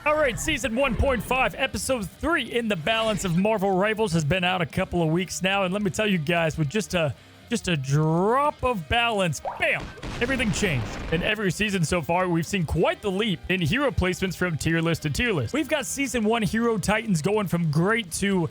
All right, season 1.5, episode 3 in the balance of Marvel Rivals has been out a couple of weeks now, and let me tell you guys, with just a drop of balance, bam, everything changed. In every season so far, we've seen quite the leap in hero placements from tier list to tier list. We've got season 1 hero titans going from great to,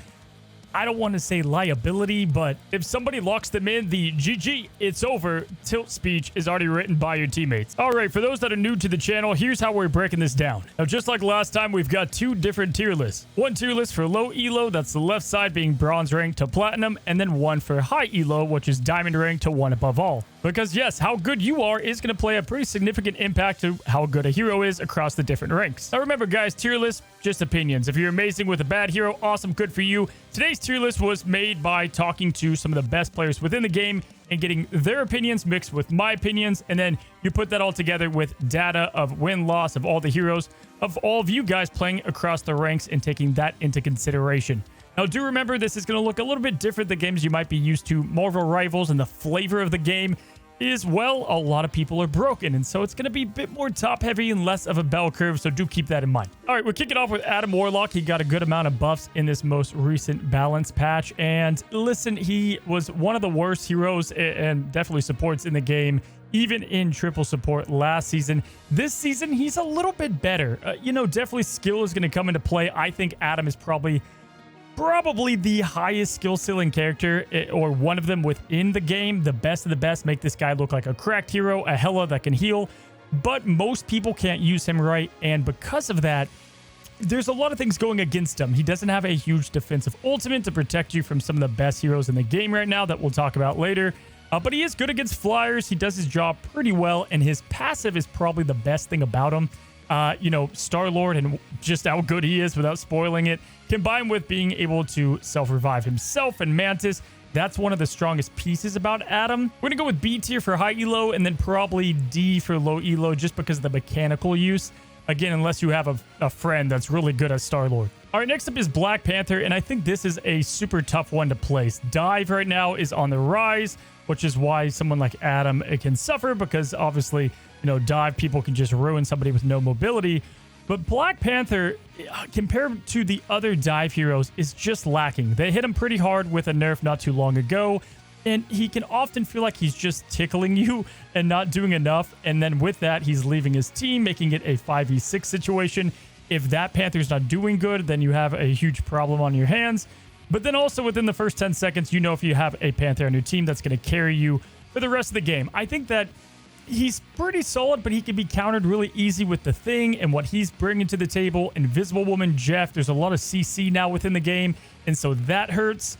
I don't want to say liability, but if somebody locks them in, the GG, it's over, tilt speech is already written by your teammates. All right, for those that are new to the channel, here's how we're breaking this down. Now, just like last time, we've got two different tier lists. One tier list for low elo, that's the left side being bronze rank to platinum, and then one for high elo, which is diamond rank to one above all. Because yes, how good you are is going to play a pretty significant impact to how good a hero is across the different ranks. Now remember guys, tier list, just opinions. If you're amazing with a bad hero, awesome, good for you. Today's tier list was made by talking to some of the best players within the game and getting their opinions mixed with my opinions, and then you put that all together with data of win-loss of all the heroes, of all of you guys playing across the ranks and taking that into consideration. Now, do remember, this is going to look a little bit different than games you might be used to. Marvel Rivals and the flavor of the game is, well, a lot of people are broken, and so it's going to be a bit more top-heavy and less of a bell curve, so do keep that in mind. All right, we're kicking off with Adam Warlock. He got a good amount of buffs in this most recent balance patch, and listen, he was one of the worst heroes and definitely supports in the game, even in triple support last season. This season, he's a little bit better. Definitely skill is going to come into play. I think Adam is probably the highest skill ceiling character, or one of them within the game. The best of the best make this guy look like a cracked hero, a Hela that can heal, but most people can't use him right, and because of that, there's a lot of things going against him. He doesn't have a huge defensive ultimate to protect you from some of the best heroes in the game right now that we'll talk about later. But he is good against flyers. He does his job pretty well, and his passive is probably the best thing about him. Star-Lord and just how good he is without spoiling it, combined with being able to self-revive himself and Mantis. That's one of the strongest pieces about Adam. We're going to go with B tier for high elo and then probably D for low elo just because of the mechanical use. Again, unless you have a friend that's really good at Star-Lord. All right, next up is Black Panther, and I think this is a super tough one to place. Dive right now is on the rise, which is why someone like Adam can suffer, because obviously, dive people can just ruin somebody with no mobility. But Black Panther, compared to the other dive heroes, is just lacking. They hit him pretty hard with a nerf not too long ago, and he can often feel like he's just tickling you and not doing enough. And then with that, he's leaving his team, making it a 5v6 situation. If that Panther's not doing good, then you have a huge problem on your hands. But then also within the first 10 seconds, if you have a Panther on your team that's going to carry you for the rest of the game. I think that he's pretty solid, but he can be countered really easy with the Thing and what he's bringing to the table. Invisible Woman, Jeff, there's a lot of CC now within the game, and so that hurts.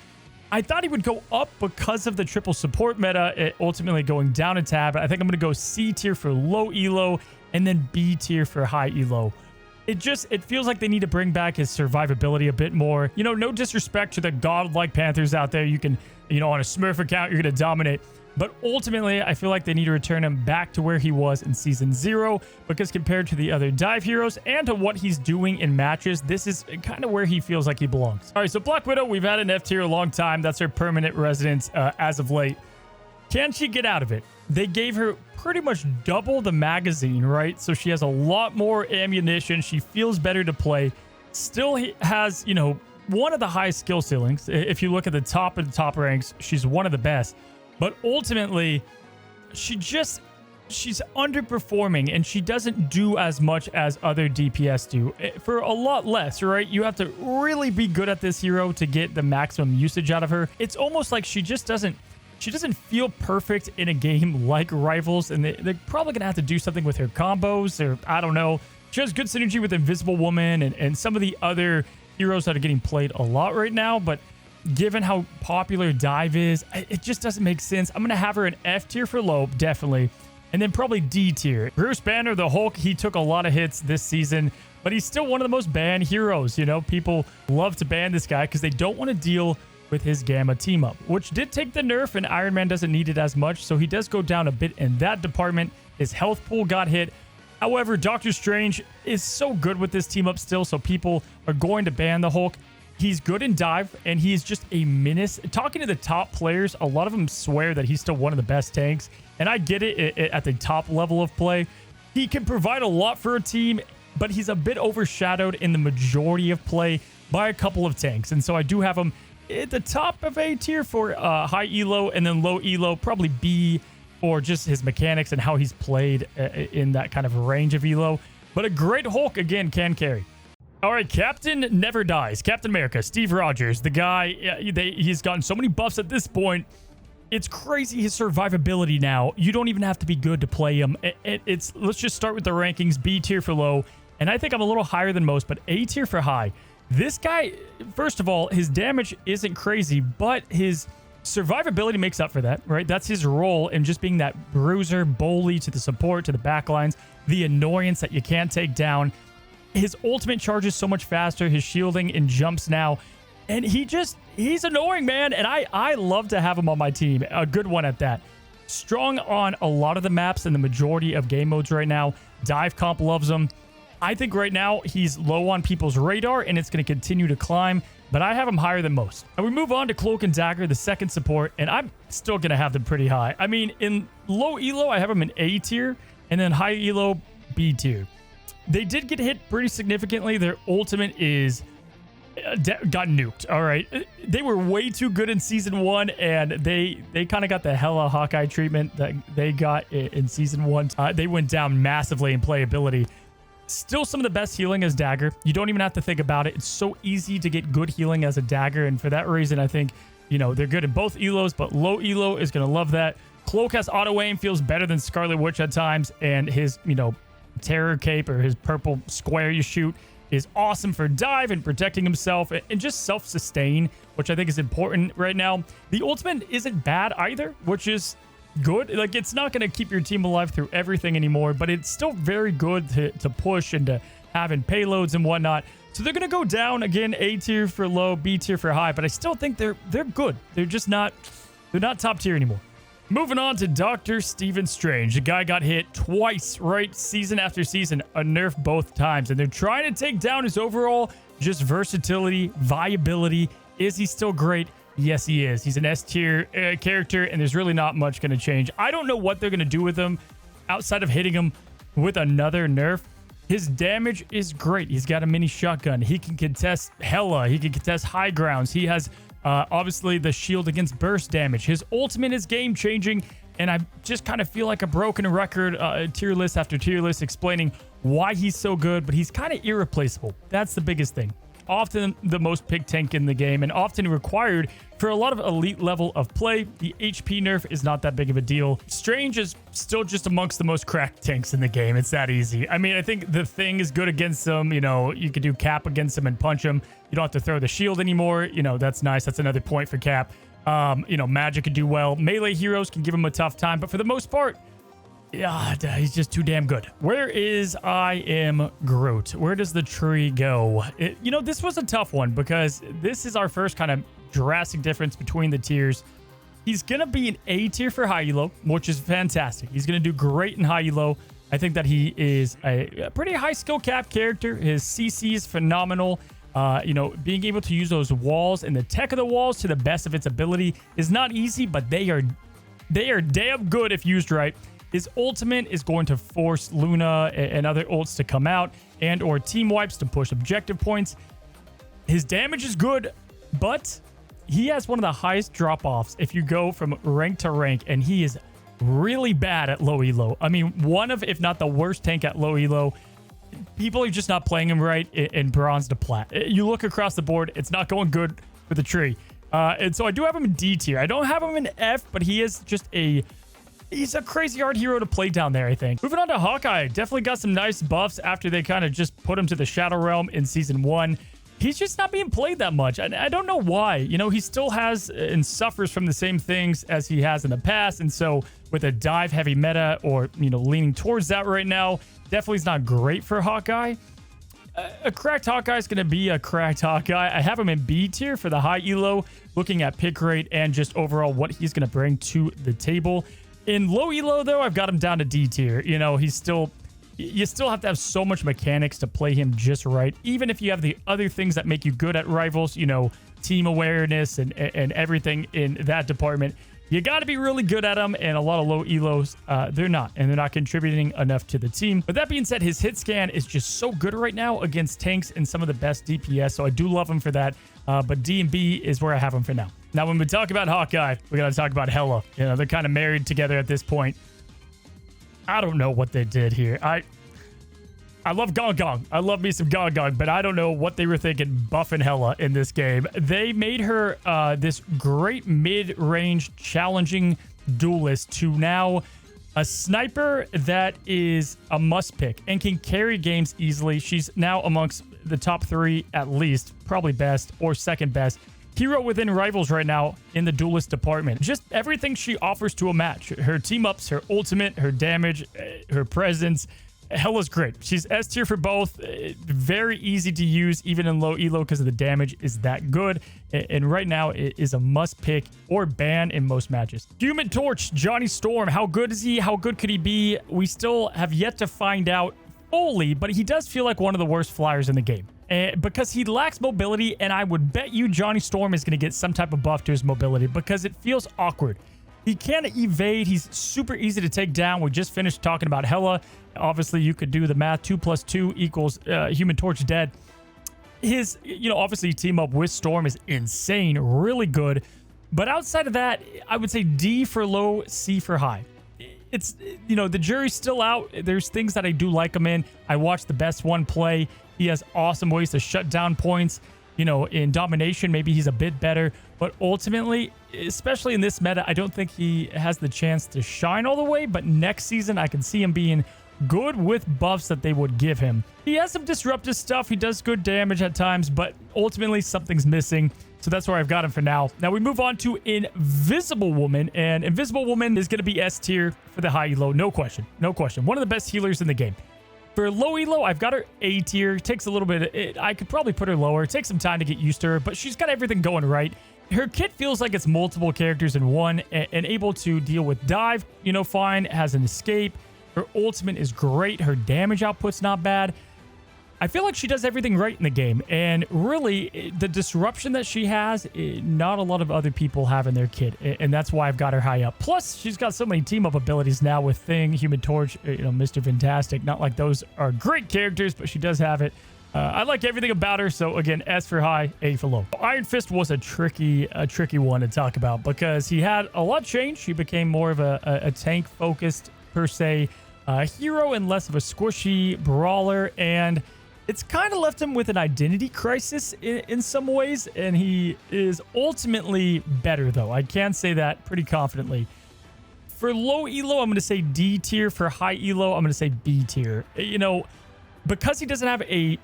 I thought he would go up because of the triple support meta, ultimately going down a tab. I think I'm going to go C tier for low elo and then B tier for high elo. It feels like they need to bring back his survivability a bit more. No disrespect to the godlike Panthers out there. You can, on a Smurf account, you're going to dominate. But ultimately, I feel like they need to return him back to where he was in Season 0, because compared to the other dive heroes and to what he's doing in matches, this is kind of where he feels like he belongs. All right, so Black Widow, we've had an F tier a long time. That's her permanent residence as of late. Can she get out of it? They gave her pretty much double the magazine, right? So she has a lot more ammunition. She feels better to play. Still has, one of the highest skill ceilings. If you look at the top of the top ranks, she's one of the best. But ultimately, she's underperforming, and she doesn't do as much as other DPS do for a lot less, right? You have to really be good at this hero to get the maximum usage out of her. It's almost like she doesn't feel perfect in a game like Rivals, and they're probably going to have to do something with her combos, or I don't know. She has good synergy with Invisible Woman and some of the other heroes that are getting played a lot right now, but given how popular Dive is, it just doesn't make sense. I'm going to have her an F tier for low, definitely, and then probably D tier. Bruce Banner, the Hulk, he took a lot of hits this season, but he's still one of the most banned heroes. People love to ban this guy because they don't want to deal with his Gamma team-up, which did take the nerf, and Iron Man doesn't need it as much, so he does go down a bit in that department. His health pool got hit. However, Doctor Strange is so good with this team-up still, so people are going to ban the Hulk. He's good in dive, and he's just a menace. Talking to the top players, a lot of them swear that he's still one of the best tanks, and I get it at the top level of play. He can provide a lot for a team, but he's a bit overshadowed in the majority of play by a couple of tanks. And so I do have him at the top of A tier for high elo, and then low elo, probably B for just his mechanics and how he's played in that kind of range of elo. But a great Hulk, again, can carry. All right, Captain Never Dies. Captain America, Steve Rogers, the guy, he's gotten so many buffs at this point. It's crazy his survivability now. You don't even have to be good to play him. Let's just start with the rankings. B tier for low, and I think I'm a little higher than most, but A tier for high. This guy, first of all, his damage isn't crazy, but his survivability makes up for that, right? That's his role in just being that bruiser, bully to the support, to the backlines, the annoyance that you can't take down. His ultimate charges so much faster, his shielding and jumps now, and he's annoying, man, and I love to have him on my team. A good one at that. Strong on a lot of the maps and the majority of game modes right now. Dive comp loves him. I think right now he's low on people's radar, and it's going to continue to climb, but I have him higher than most. And we move on to Cloak and Dagger, the second support, and I'm still going to have them pretty high. I mean, in low elo, I have them in A tier, and then high elo, B tier. They did get hit pretty significantly. Their ultimate is got nuked. All right, they were way too good in season 1, and they kind of got the Hela Hawkeye treatment that they got in season 1. They went down massively in playability. Still some of the best healing as Dagger. You don't even have to think about it. It's so easy to get good healing as a Dagger, and for that reason, I think, you know, they're good in both elos, but low elo is going to love that. Cloak has auto aim, feels better than Scarlet Witch at times, and his, you know, terror cape or his purple square you shoot is awesome for dive and protecting himself and just self-sustain, which I think is important right now. The ultimate isn't bad either, which is good. Like, it's not going to keep your team alive through everything anymore, but it's still very good to push and to have in payloads and whatnot. So they're going to go down again, A tier for low, B tier for high, but I still think they're good. They're just not, they're not top tier anymore. Moving on to Dr. Stephen Strange. The guy got hit twice, right? Season after season, a nerf both times, and they're trying to take down his overall just versatility, viability. Is he still great? Yes, he is. He's an S tier character, and there's really not much going to change. I don't know what they're going to do with him outside of hitting him with another nerf. His damage is great. He's got a mini shotgun. He can contest Hela. He can contest high grounds. He has obviously the shield against burst damage. His ultimate is game changing, and I just kind of feel like a broken record, tier list after tier list, explaining why he's so good, but he's kind of irreplaceable. That's the biggest thing. Often the most picked tank in the game, and often required for a lot of elite level of play. The HP nerf is not that big of a deal. Strange is still just amongst the most cracked tanks in the game. It's that easy. I mean, I think the Thing is good against him. You know, you could do Cap against him and punch him. You don't have to throw the shield anymore. You know, that's nice. That's another point for Cap. You know, Magik could do well. Melee heroes can give him a tough time, but for the most part, yeah, he's just too damn good. Where is I Am Groot? Where does the tree go? You know, this was a tough one because this is our first kind of drastic difference between the tiers. He's going to be an A tier for high elo, which is fantastic. He's going to do great in high elo. I think that he is a pretty high skill cap character. His CC is phenomenal. You know, being able to use those walls and the tech of the walls to the best of its ability is not easy, but they are damn good if used right. His ultimate is going to force Luna and other ults to come out and or team wipes to push objective points. His damage is good, but he has one of the highest drop-offs if you go from rank to rank, and he is really bad at low elo. I mean, one of, if not the worst tank at low elo. People are just not playing him right in bronze to plat. You look across the board, it's not going good for the tree. And so I do have him in D tier. I don't have him in F, but he is just he's a crazy hard hero to play down there, I think. Moving on to Hawkeye. Definitely got some nice buffs after they kind of just put him to the Shadow Realm in Season 1. He's just not being played that much, and I don't know why. You know, he still has and suffers from the same things as he has in the past, and so with a dive-heavy meta or, you know, leaning towards that right now, definitely is not great for Hawkeye. A cracked Hawkeye is going to be a cracked Hawkeye. I have him in B tier for the high elo, looking at pick rate and just overall what he's going to bring to the table. In low elo, though, I've got him down to D tier. You know, you still have to have so much mechanics to play him just right. Even if you have the other things that make you good at rivals, you know, team awareness and everything in that department, You got to be really good at them, and a lot of low elos, they're not, and they're not contributing enough to the team. But that being said, his hit scan is just so good right now against tanks and some of the best DPS, so I do love him for that. But D and B is where I have him for now. Now, when we talk about Hawkeye, we got to talk about Hela. You know, they're kind of married together at this point. I don't know what they did here. I love Gong Gong. I love me some Gong Gong, but I don't know what they were thinking buffing Hela in this game. They made her this great mid-range challenging duelist to now a sniper that is a must pick and can carry games easily. She's now amongst the top 3 at least, probably best or second best hero within Rivals right now in the duelist department. Just everything she offers to a match. Her team ups, her ultimate, her damage, her presence. Hela's great. She's S tier for both. Very easy to use even in low elo because of the damage is that good. And right now it is a must pick or ban in most matches. Human Torch, Johnny Storm. How good is he? How good could he be? We still have yet to find out fully, but he does feel like one of the worst flyers in the game. Because he lacks mobility, and I would bet you Johnny Storm is going to get some type of buff to his mobility because it feels awkward. He can't evade. He's super easy to take down. We just finished talking about Hela. Obviously, you could do the math. 2 + 2 equals Human Torch dead. His, obviously team up with Storm is insane, really good. But outside of that, I would say D for low, C for high. It's, the jury's still out. There's things that I do like him in. I watched the best one play. He has awesome ways to shut down points. In domination, maybe he's a bit better. But ultimately, especially in this meta, I don't think he has the chance to shine all the way. But next season, I can see him being good with buffs that they would give him. He has some disruptive stuff. He does good damage at times, but ultimately something's missing. So that's where I've got him for now. Now we move on to Invisible Woman, and Invisible Woman is going to be S tier for the high elo. No question. No question. One of the best healers in the game. For low elo, I've got her A tier. It takes a little bit. I could probably put her lower. It takes some time to get used to her, but she's got everything going right. Her kit feels like it's multiple characters in one and able to deal with dive, fine, has an escape. Her ultimate is great. Her damage output's not bad. I feel like she does everything right in the game. And really, the disruption that she has, not a lot of other people have in their kit. And that's why I've got her high up. Plus, she's got so many team-up abilities now with Thing, Human Torch, Mr. Fantastic. Not like those are great characters, but she does have it. I like everything about her. So, again, S for high, A for low. Iron Fist was a tricky one to talk about because he had a lot changed. He became more of a tank-focused, per se, hero and less of a squishy brawler. And it's kind of left him with an identity crisis in some ways, and he is ultimately better, though. I can say that pretty confidently. For low elo, I'm going to say D tier. For high elo, I'm going to say B tier. Because he doesn't have a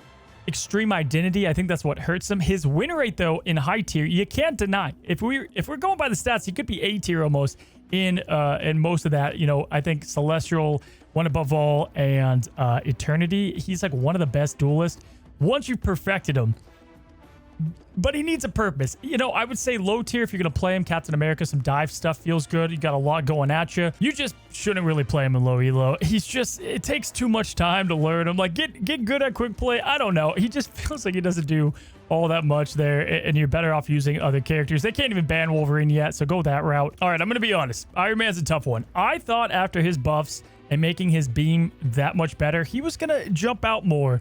extreme identity, I think that's what hurts him. His win rate, though, in high tier, you can't deny. If we're going by the stats, he could be A tier almost in most of that. I think Celestial, One Above All, and Eternity, he's like one of the best duelists once you've perfected him. But he needs a purpose. I would say low tier if you're going to play him. Captain America, some dive stuff feels good. You got a lot going at you. You just shouldn't really play him in low elo. It takes too much time to learn him. Like, get good at quick play. I don't know. He just feels like he doesn't do all that much there, and you're better off using other characters. They can't even ban Wolverine yet, so go that route. All right, I'm going to be honest. Iron Man's a tough one. I thought after his buffs and making his beam that much better, he was going to jump out more.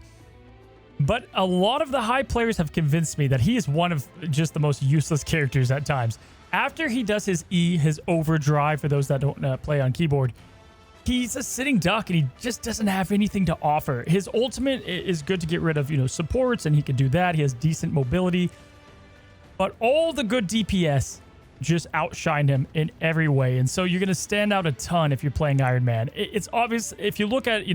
But a lot of the high players have convinced me that he is one of just the most useless characters at times. After he does his E, his overdrive, for those that don't play on keyboard, he's a sitting duck and he just doesn't have anything to offer. His ultimate is good to get rid of, supports, and he can do that. He has decent mobility. But all the good DPS just outshine him in every way. And so you're going to stand out a ton if you're playing Iron Man. It's obvious if you look at,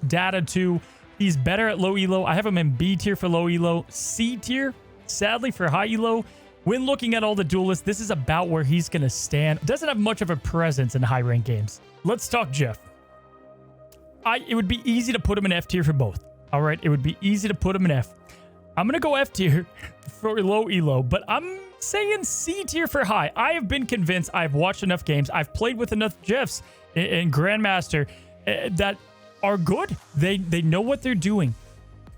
data too. He's better at low elo. I have him in B tier for low elo, C tier, sadly, for high elo. When looking at all the duelists, this is about where he's going to stand. Doesn't have much of a presence in high rank games. Let's talk Jeff. It would be easy to put him in F tier for both. All right, it would be easy to put him in F. I'm going to go F tier for low elo, but I'm saying C tier for high. I have been convinced. I've watched enough games. I've played with enough Jeffs in Grandmaster that are good. They know what they're doing.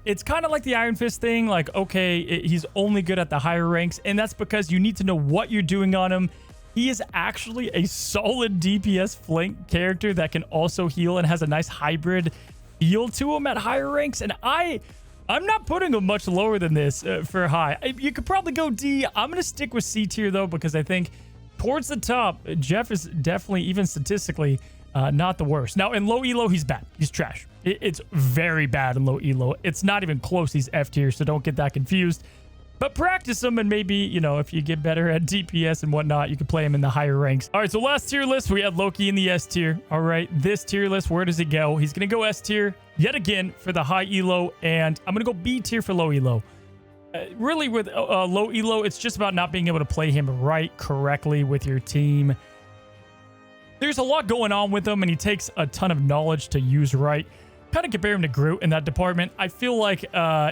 It's kind of like the Iron Fist thing. Like, okay, he's only good at the higher ranks, and that's because you need to know what you're doing on him. he is actually a solid DPS flank character that can also heal and has a nice hybrid feel to him at higher ranks. And I'm not putting him much lower than this for high. You could probably go D. I'm going to stick with C tier, though, because I think towards the top, Jeff is definitely, even statistically, not the worst. Now, in low elo, he's bad. He's trash. It's very bad in low elo. It's not even close. He's F tier, so don't get that confused. But practice him, and maybe, you know, if you get better at DPS and whatnot, you can play him in the higher ranks. All right, so last tier list, we had Loki in the S tier. All right, this tier list, where does it go? He's going to go S tier yet again for the high elo, and I'm going to go B tier for low elo. Really, with low elo, it's just about not being able to play him right, correctly with your team. There's a lot going on with him, and he takes a ton of knowledge to use right. Kind of compare him to Groot in that department. I feel like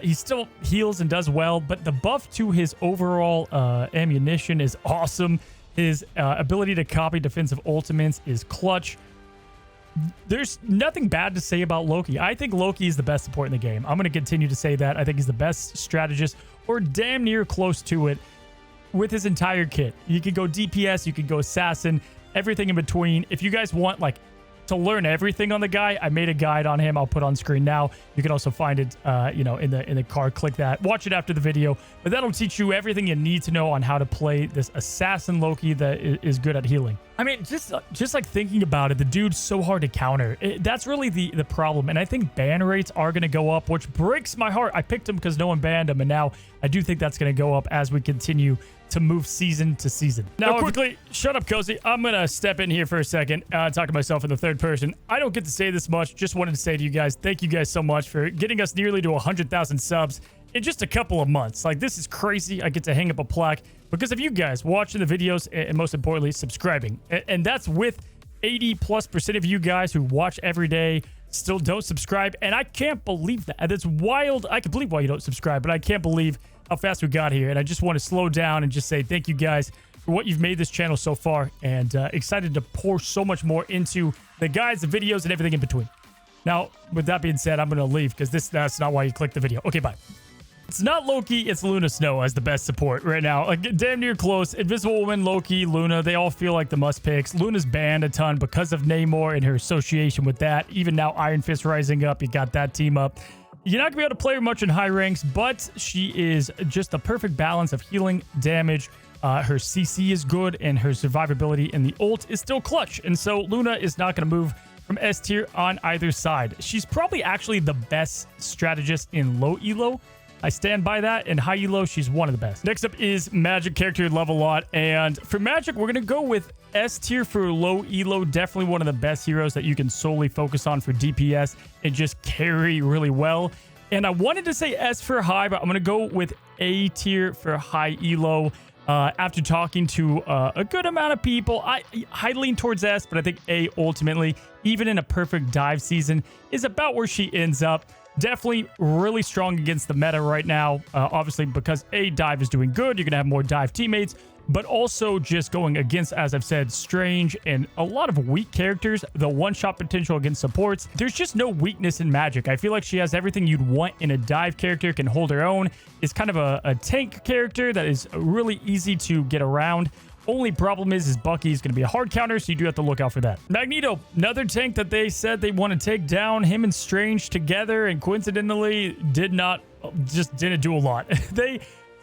he still heals and does well, but the buff to his overall ammunition is awesome. His ability to copy defensive ultimates is clutch. There's nothing bad to say about Loki. I think Loki is the best support in the game. I'm going to continue to say that. I think he's the best strategist, or damn near close to it, with his entire kit. You could go DPS, you could go assassin, everything in between. If you guys want, like, to learn everything on the guy, I made a guide on him. I'll put on screen now. You can also find it, you know, in the card. Click that. Watch it after the video. But that'll teach you everything you need to know on how to play this assassin Loki that is good at healing. I mean, just like thinking about it, the dude's so hard to counter. That's really the problem. And I think ban rates are going to go up, which breaks my heart. I picked him because no one banned him, and now I do think that's going to go up as we continue to move season to season. Now, quickly, shut up, Cozy. I'm going to step in here for a second, talk to myself in the third person. I don't get to say this much. Just wanted to say to you guys, thank you guys so much for getting us nearly to 100,000 subs in just a couple of months. Like, this is crazy. I get to hang up a plaque because of you guys watching the videos and, most importantly, subscribing. And that's with 80+% of you guys who watch every day still don't subscribe. And I can't believe that. That's wild. I can believe why you don't subscribe, but I can't believe how fast we got here. And I just want to slow down and just say thank you guys for what you've made this channel so far, and excited to pour so much more into the guides, the videos, and everything in between. Now, with that being said, I'm going to leave because that's not why you clicked the video. Okay, bye. It's not Loki, it's Luna Snow as the best support right now. Like, damn near close. Invisible Woman, Loki, Luna, they all feel like the must picks. Luna's banned a ton because of Namor and her association with that. Even now, Iron Fist rising up, you got that team up. You're not going to be able to play her much in high ranks, but she is just a perfect balance of healing, damage. Her CC is good, and her survivability in the ult is still clutch. And so Luna is not going to move from S tier on either side. She's probably actually the best strategist in low elo. I stand by that. In high elo, she's one of the best. Next up is Magik, character love a lot. And for Magik, we're going to go with S tier for low elo. Definitely one of the best heroes that you can solely focus on for DPS and just carry really well. And I wanted to say S for high, but I'm going to go with A tier for high elo. After talking to a good amount of people, I lean towards S, but I think A ultimately, even in a perfect dive season, is about where she ends up. Definitely really strong against the meta right now. Obviously, because A, dive is doing good, you're going to have more dive teammates, but also just going against, as I've said, Strange and a lot of weak characters, the one-shot potential against supports. There's just no weakness in Magik. I feel like she has everything you'd want in a dive character, can hold her own, is kind of a tank character that is really easy to get around. Only problem is Bucky is going to be a hard counter, so you do have to look out for that. Magneto, another tank that they said they want to take down. Him and Strange together, and coincidentally didn't do a lot.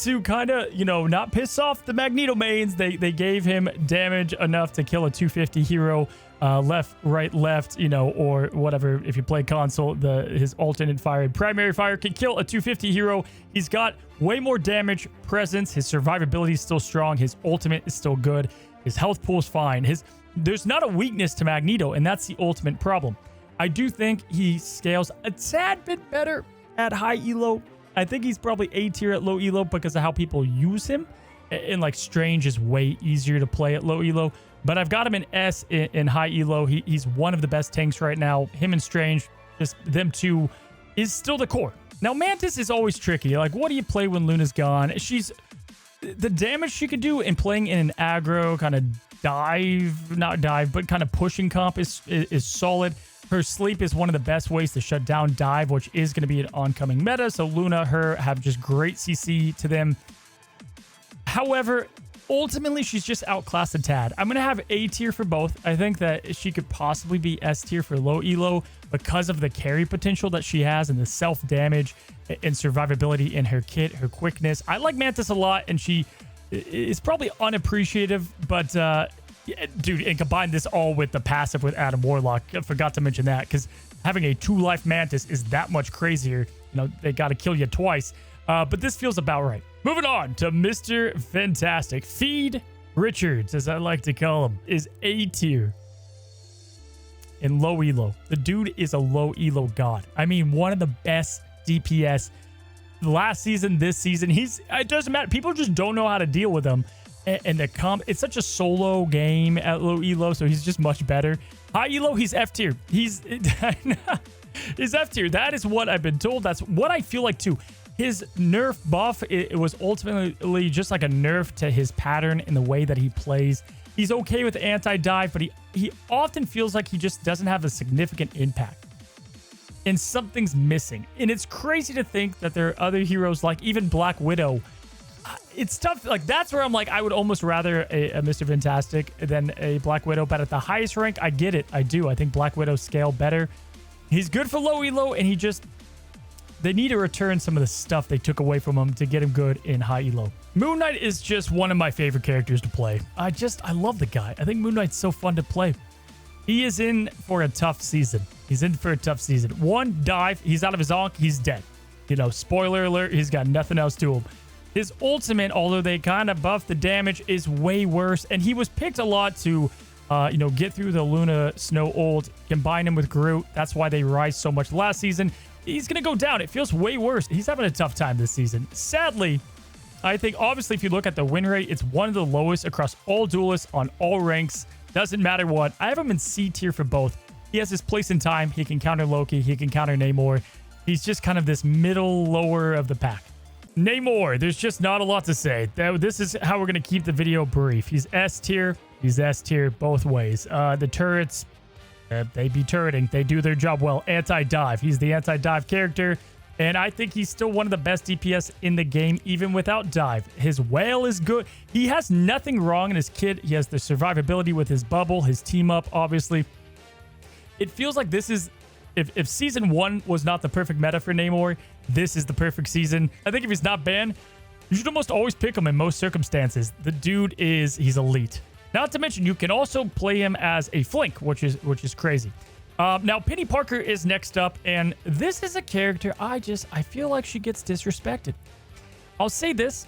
To kind of, you know, not piss off the Magneto mains, they gave him damage enough to kill a 250 hero, left, right, left, you know, or whatever. If you play console, his alternate fire and primary fire can kill a 250 hero. He's got way more damage, presence, his survivability is still strong, his ultimate is still good, his health pool is fine. There's not a weakness to Magneto, and that's the ultimate problem. I do think he scales a tad bit better at high elo. I think he's probably A tier at low elo because of how people use him. And like Strange is way easier to play at low elo. But I've got him in S in high elo. He's one of the best tanks right now. Him and Strange, just them two, is still the core. Now, Mantis is always tricky. Like, what do you play when Luna's gone? The damage she could do in playing in an aggro kind of not dive, but kind of pushing comp is solid. Her sleep is one of the best ways to shut down dive, which is going to be an oncoming meta. So Luna, her have just great CC to them. However, ultimately, she's just outclassed a tad. I'm going to have A tier for both. I think that she could possibly be S tier for low elo because of the carry potential that she has and the self-damage and survivability in her kit, her quickness. I like Mantis a lot, and she is probably unappreciative, but dude, and combine this all with the passive with Adam Warlock. I forgot to mention that, because having a 2-life Mantis is that much crazier. You know, they got to kill you twice. But this feels about right. Moving on to Mr. Fantastic. Feed Richards, as I like to call him, is A tier in low elo. The dude is a low elo god. I mean, one of the best DPS last season, this season. It doesn't matter. People just don't know how to deal with him. And it's such a solo game at low elo, so he's just much better. High elo, he's F tier. He's F tier. That is what I've been told. That's what I feel like too. His nerf buff, it was ultimately just like a nerf to his pattern in the way that he plays. He's okay with anti-dive, but he often feels like he just doesn't have a significant impact. And something's missing. And it's crazy to think that there are other heroes like even Black Widow. It's tough. Like, that's where I'm like, I would almost rather a Mr. Fantastic than a Black Widow. But at the highest rank, I get it. I do. I think Black Widow scale better. He's good for low elo, and they need to return some of the stuff they took away from him to get him good in high elo. Moon Knight is just one of my favorite characters to play. I love the guy. I think Moon Knight's so fun to play. He is in for a tough season. One dive, he's out of his Ankh, he's dead. You know, spoiler alert, he's got nothing else to him. His ultimate, although they kind of buffed the damage, is way worse. And he was picked a lot to, get through the Luna Snow ult, combine him with Groot. That's why they rise so much last season. He's going to go down. It feels way worse. He's having a tough time this season. Sadly, I think, obviously, if you look at the win rate, it's one of the lowest across all duelists on all ranks. Doesn't matter what. I have him in C tier for both. He has his place in time. He can counter Loki. He can counter Namor. He's just kind of this middle lower of the pack. Namor, there's just not a lot to say. This is how we're going to keep the video brief. He's S tier. He's S tier both ways. The turrets, they be turreting. They do their job well. Anti-dive. He's the anti-dive character. And I think he's still one of the best DPS in the game, even without dive. His whale is good. He has nothing wrong in his kit. He has the survivability with his bubble, his team up, obviously. It feels like this is... If season 1 was not the perfect meta for Namor, this is the perfect season. I think if he's not banned, you should almost always pick him in most circumstances. The dude he's elite. Not to mention, you can also play him as a flank, which is crazy. Now, Peni Parker is next up, and this is a character I feel like she gets disrespected. I'll say this.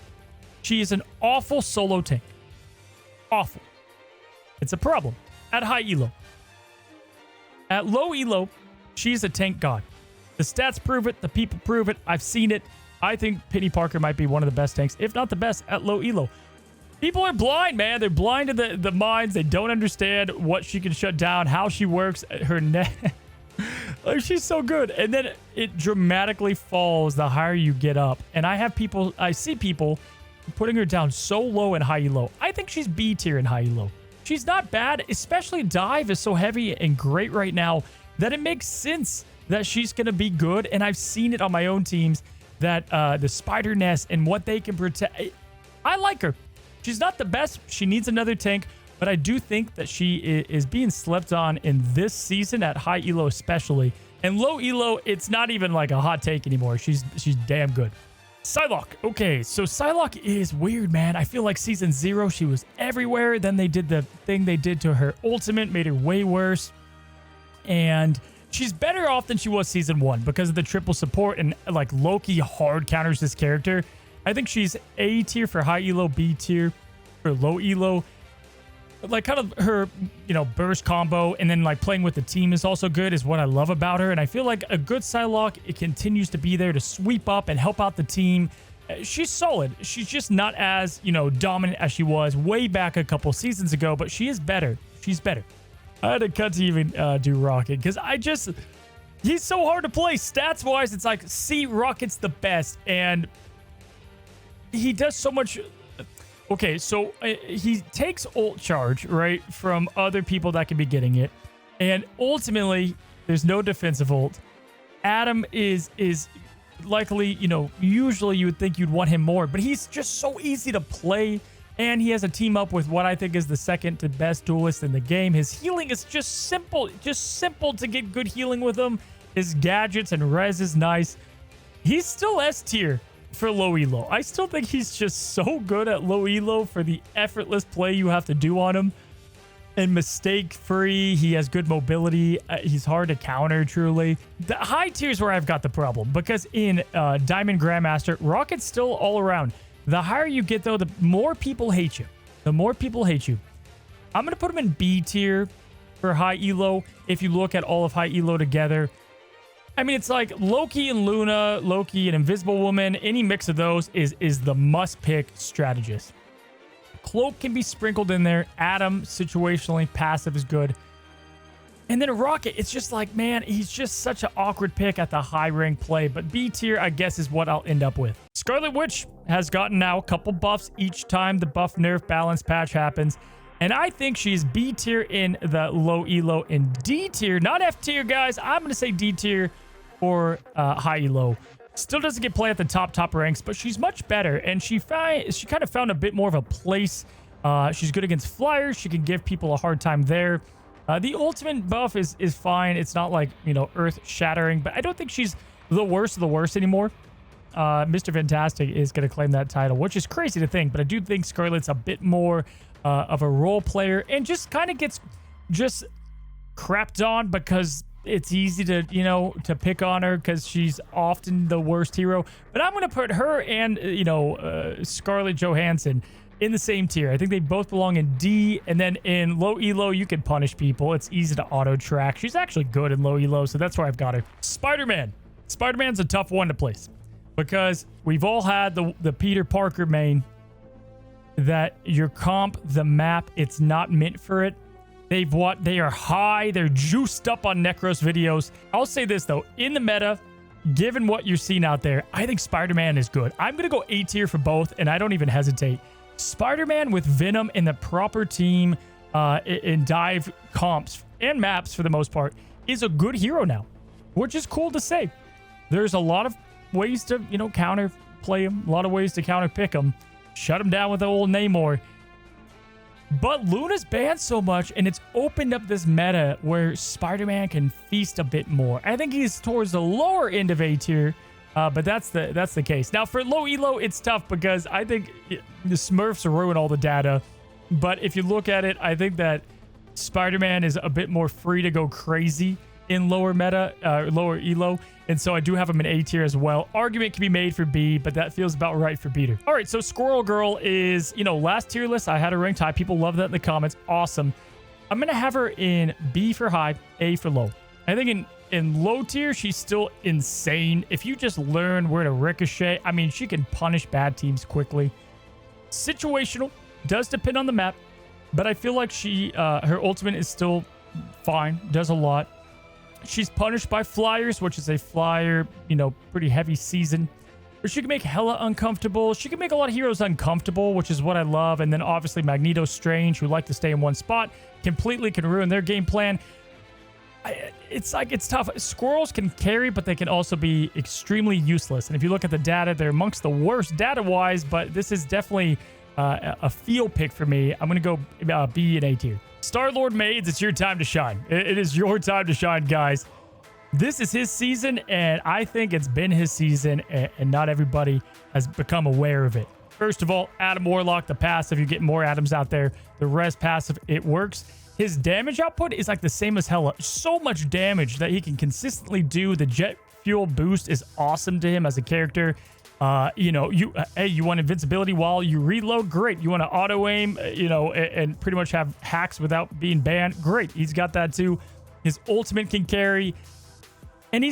She is an awful solo tank. Awful. It's a problem. At high elo. At low elo, she's a tank god. The stats prove it. The people prove it. I've seen it. I think Peni Parker might be one of the best tanks, if not the best, at low elo. People are blind, man. They're blind to the minds. They don't understand what she can shut down, how she works, her net. Like, she's so good. And then it dramatically falls the higher you get up. And I see people putting her down so low in high elo. I think she's B tier in high elo. She's not bad, especially dive is so heavy and great right now that it makes sense that she's going to be good. And I've seen it on my own teams that the spider nest and what they can protect. I like her. She's not the best. She needs another tank, but I do think that she is being slept on in this season at high elo especially. And low elo, it's not even like a hot take anymore. She's damn good. Psylocke. Okay, so Psylocke is weird, man. I feel like season 0, she was everywhere. Then they did the thing they did to her ultimate, made her way worse. And she's better off than she was season 1 because of the triple support, and like Loki hard counters this character. I think she's A tier for high elo, B tier for low elo. Like, kind of her, burst combo and then like playing with the team is also good, is what I love about her. And I feel like a good Psylocke, it continues to be there to sweep up and help out the team. She's solid. She's just not as, dominant as she was way back a couple seasons ago, but she is better. She's better. I had to cut to even do Rocket because he's so hard to play. Stats wise, it's like, see, Rocket's the best. And he does so much. Okay, so he takes ult charge, right, from other people that can be getting it. And ultimately, there's no defensive ult. Adam is likely, usually you would think you'd want him more, but he's just so easy to play. And he has a team up with what I think is the second to best duelist in the game. His healing is just simple to get good healing with him. His gadgets and res is nice. He's still S tier for low elo. I still think he's just so good at low elo for the effortless play you have to do on him. And mistake free. He has good mobility. He's hard to counter, truly. The high tiers where I've got the problem, because in Diamond Grandmaster, Rocket's still all around. The higher you get, though, the more people hate you. The more people hate you. I'm going to put him in B tier for high elo. If you look at all of high elo together, I mean, it's like Loki and Luna, Loki and Invisible Woman. Any mix of those is the must-pick strategist. Cloak can be sprinkled in there. Adam, situationally, passive is good. And then Rocket, it's just like, man, he's just such an awkward pick at the high rank play. But B tier, I guess, is what I'll end up with. Scarlet Witch has gotten now a couple buffs each time the buff nerf balance patch happens. And I think she's B tier in the low elo and D tier, not F tier, guys. I'm going to say D tier for high elo. Still doesn't get play at the top ranks, but she's much better. And she kind of found a bit more of a place. She's good against flyers. She can give people a hard time there. The ultimate buff is fine. It's not like, you know, earth shattering, but I don't think she's the worst of the worst anymore. Mr. Fantastic is going to claim that title, which is crazy to think, but I do think Scarlet's a bit more of a role player and just kind of gets just crapped on because it's easy to, you know, to pick on her because she's often the worst hero. But I'm going to put her and, you know, Scarlett Johansson in the same tier. I think they both belong in D, and then in low elo, you can punish people. It's easy to auto track. She's actually good in low elo, so that's where I've got her. Spider-Man. Spider-Man's a tough one to place because we've all had the Peter Parker main that your comp, the map, it's not meant for it. They are high. They're juiced up on Necros videos. I'll say this, though. In the meta, given what you're seeing out there, I think Spider-Man is good. I'm going to go A tier for both, and I don't even hesitate. Spider-Man with Venom in the proper team in dive comps and maps, for the most part, is a good hero now, which is cool to say. There's a lot of ways to, you know, counter play him. A lot of ways to counter pick him. Shut him down with the old Namor. But Luna's banned so much, and it's opened up this meta where Spider-Man can feast a bit more. I think he's towards the lower end of A tier, but that's the case. Now, for low elo, it's tough because I think the Smurfs ruin all the data. But if you look at it, I think that Spider-Man is a bit more free to go crazy in lower meta, lower elo. And so I do have him in A tier as well. Argument can be made for B, but that feels about right for Peter. All right, so Squirrel Girl is, you know, last tier list. I had her ranked high. People love that in the comments. Awesome. I'm going to have her in B for high, A for low. I think in low tier, she's still insane. If you just learn where to ricochet, I mean, she can punish bad teams quickly. Situational, does depend on the map, but I feel like her ultimate is still fine, does a lot. She's punished by flyers, which is a flyer, you know, pretty heavy season. Or she can make Hela uncomfortable. She can make a lot of heroes uncomfortable, which is what I love. And then obviously Magneto Strange, who like to stay in one spot, completely can ruin their game plan. It's tough. Squirrels can carry, but they can also be extremely useless. And if you look at the data, they're amongst the worst data-wise, but this is definitely a feel pick for me. I'm going to go B and A tier. Star-Lord Maids, it's your time to shine. It is your time to shine, guys. This is his season, and I think it's been his season, and not everybody has become aware of it. First of all, Adam Warlock, the passive, you get more Adams out there. The res passive, it works. His damage output is like the same as Hela. So much damage that he can consistently do. The jet fuel boost is awesome to him as a character. You know, you want invincibility while you reload? Great. You want to auto aim, you know, and pretty much have hacks without being banned? Great. He's got that too. His ultimate can carry. And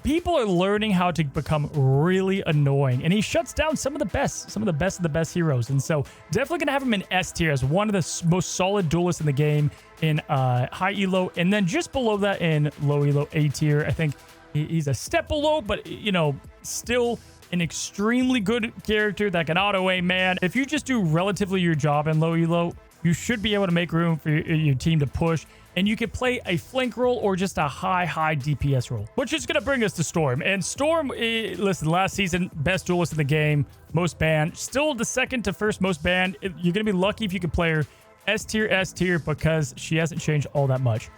people are learning how to become really annoying. And he shuts down some of the best of the best heroes. And so definitely going to have him in S tier as one of the most solid duelists in the game in high elo. And then just below that in low elo, A tier. I think he's a step below, but, you know, still an extremely good character that can auto aim, man. If you just do relatively your job in low elo, you should be able to make room for your team to push. And you can play a flank role or just a high DPS role. Which is going to bring us to Storm. And Storm, listen, last season, best duelist in the game, most banned. Still the second to first most banned. You're going to be lucky if you can play her S tier, because she hasn't changed all that much.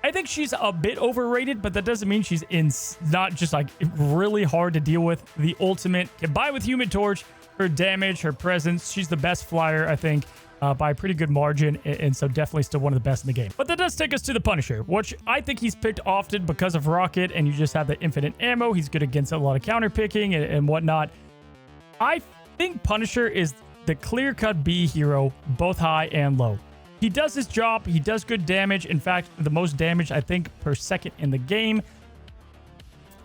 I think she's a bit overrated, but that doesn't mean she's not just like really hard to deal with. The ultimate combined with Human Torch, her damage, her presence, she's the best flyer, I think, by a pretty good margin, and so definitely still one of the best in the game. But that does take us to the Punisher, which I think he's picked often because of Rocket, and you just have the infinite ammo. He's good against a lot of counter picking and whatnot. I think Punisher is the clear-cut B hero, both high and low. He does his job. He does good damage. In fact, the most damage, I think, per second in the game.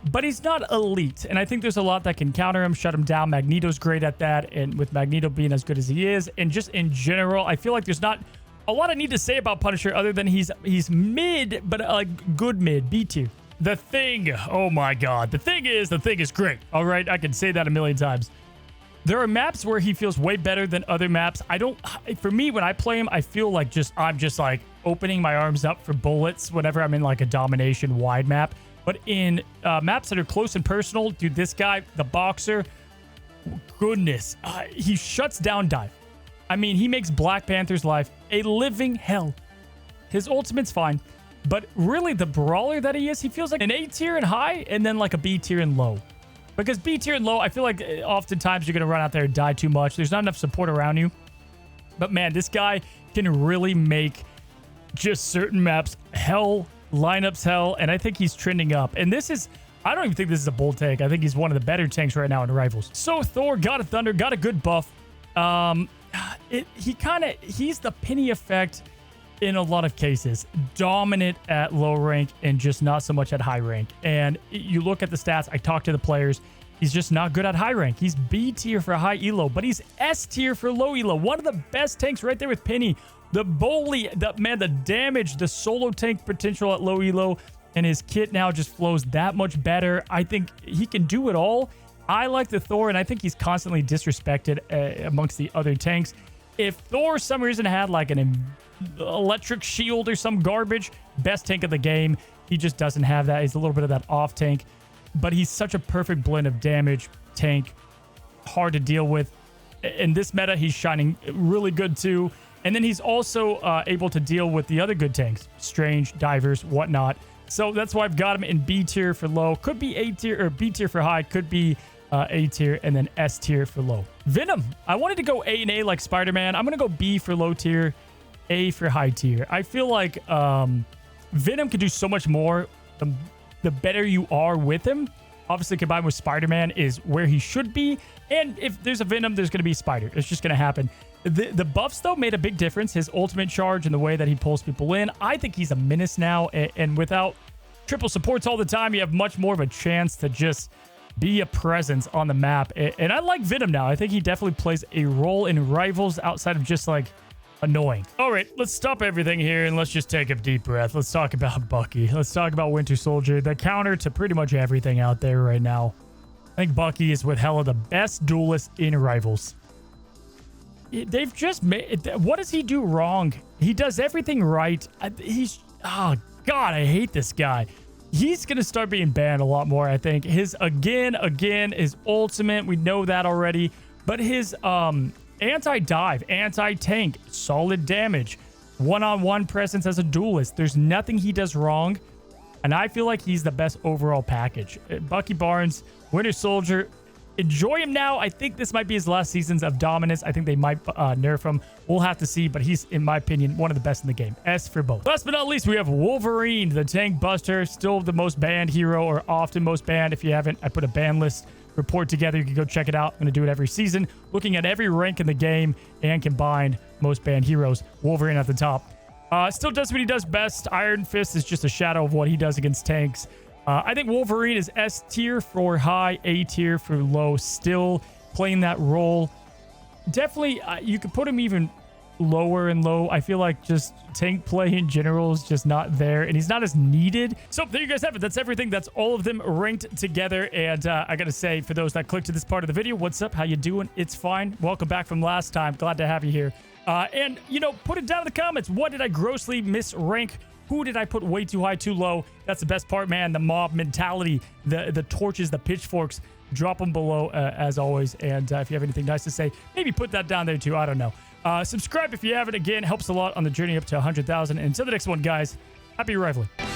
But he's not elite. And I think there's a lot that can counter him, shut him down. Magneto's great at that. And with Magneto being as good as he is, and just in general, I feel like there's not a lot I need to say about Punisher other than he's mid, but like good mid, B tier. The Thing. Oh my God. The Thing is great. All right. I can say that a million times. There are maps where he feels way better than other maps. For me, when I play him, I feel like I'm just like opening my arms up for bullets whenever I'm in like a domination wide map. But in maps that are close and personal, dude, this guy, the Boxer, goodness, he shuts down dive. I mean, he makes Black Panther's life a living hell. His ultimate's fine, but really the brawler that he is, he feels like an A tier and high, and then like a B tier and low. Because B tier and low, I feel like oftentimes you're going to run out there and die too much. There's not enough support around you. But man, this guy can really make just certain maps hell, lineups hell, and I think he's trending up. And this is, I don't even think this is a bold take. I think he's one of the better tanks right now in Rivals. So Thor got a Thunder, got a good buff. He's the Peni effect in a lot of cases. Dominant at low rank and just not so much at high rank. And you look at the stats, I talked to the players, he's just not good at high rank. He's B tier for high elo, but he's S tier for low elo. One of the best tanks right there with Peni. The bully, the damage, the solo tank potential at low elo, and his kit now just flows that much better. I think he can do it all. I like the Thor, and I think he's constantly disrespected amongst the other tanks. If Thor, for some reason, had like an electric shield or some garbage, best tank of the game, he just doesn't have that. He's a little bit of that off tank, but he's such a perfect blend of damage, tank, hard to deal with. In this meta, he's shining really good too. And then he's also able to deal with the other good tanks, Strange, Divers, whatnot. So that's why I've got him in B tier for low. Could be A tier or B tier for high. Could be A tier and then S tier for low. Venom. I wanted to go A and A like Spider-Man. I'm going to go B for low tier, A for high tier. I feel like Venom could do so much more the better you are with him. Obviously, combined with Spider-Man is where he should be. And if there's a Venom, there's going to be Spider. It's just going to happen. The buffs, though, made a big difference. His ultimate charge and the way that he pulls people in. I think he's a menace now. And without triple supports all the time, you have much more of a chance to just be a presence on the map. And I like Venom now. I think he definitely plays a role in Rivals outside of just like annoying. All right, let's stop everything here and let's just take a deep breath. Let's talk about Bucky. Let's talk about Winter Soldier, the counter to pretty much everything out there right now. I think Bucky is with Hela the best duelist in Rivals. They've just made... What does he do wrong? He does everything right. Oh, God, I hate this guy. He's going to start being banned a lot more, I think. His, again, his ultimate, we know that already. But his anti-dive, anti-tank, solid damage, one-on-one presence as a duelist. There's nothing he does wrong. And I feel like he's the best overall package. Bucky Barnes, Winter Soldier... Enjoy him now. I think this might be his last seasons of dominance. I think they might nerf him. We'll have to see, but he's, in my opinion, one of the best in the game. S for both. Last but not least, we have Wolverine, the tank buster. Still the most banned hero, or often most banned. If you haven't, I put a ban list report together. You can go check it out. I'm going to do it every season, looking at every rank in the game and combined most banned heroes. Wolverine at the top. Still does what he does best. Iron Fist is just a shadow of what he does against tanks. I think Wolverine is S tier for high, A tier for low. Still playing that role. Definitely, you could put him even lower and low. I feel like just tank play in general is just not there, and he's not as needed. So there you guys have it. That's everything. That's all of them ranked together. And I gotta say, for those that clicked to this part of the video, what's up? How you doing? It's fine. Welcome back from last time. Glad to have you here. And, you know, put it down in the comments. What did I grossly misrank? Who did I put way too high, too low? That's the best part, man. The mob mentality, the torches, the pitchforks. Drop them below, as always. And if you have anything nice to say, maybe put that down there, too. I don't know. Subscribe if you haven't. Again, helps a lot on the journey up to 100,000. And until the next one, guys, happy rifling.